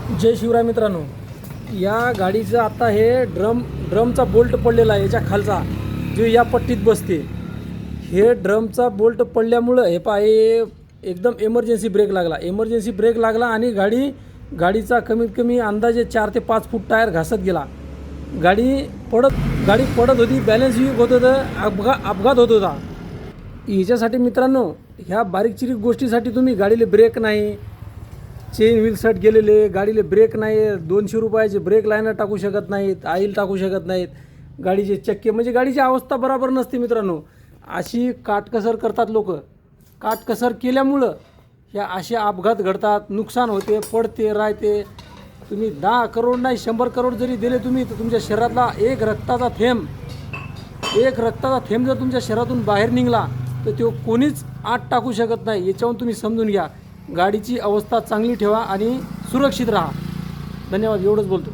जय शिवराय मित्रांनो, या गाडीचं आता हे ड्रमचा बोल्ट पडलेला आहे याच्या खालचा, जो या पट्टीत बसते. हे ड्रमचा बोल्ट पडल्यामुळं हे हे एकदम इमर्जन्सी ब्रेक लागला आणि गाडीचा कमीत कमी अंदाजे 4 ते 5 फूट टायर घासत गेला. गाडी पडत होती, बॅलन्स होत होतं, अपघात होत होता. याच्यासाठी मित्रांनो, ह्या बारीकचिरीक गोष्टीसाठी तुम्ही गाडीला ब्रेक नाही, चेन व्हील सट गेलेले, गाडीला ब्रेक नाही, 200 रुपयाचे ब्रेक लायनर टाकू शकत नाहीत, ऑइल टाकू शकत नाहीत, गाडीचे चक्के म्हणजे गाडीची अवस्था बरोबर नसते मित्रांनो. अशी काटकसर करतात लोक. काटकसर केल्यामुळं ह्या असे अपघात घडतात, नुकसान होते, पडते राहते. तुम्ही 10 करोड नाही 100 करोड जरी दिले तुम्ही, तर तुमच्या शरीरातला एक रक्ताचा थेंब जर तुमच्या शरीरातून बाहेर निघाला तर तो कोणीच आत टाकू शकत नाही. याच्यावरून तुम्ही समजून घ्या. गाडीची अवस्था चांगली ठेवा आणि सुरक्षित राहा. धन्यवाद. एवढंच बोलतो.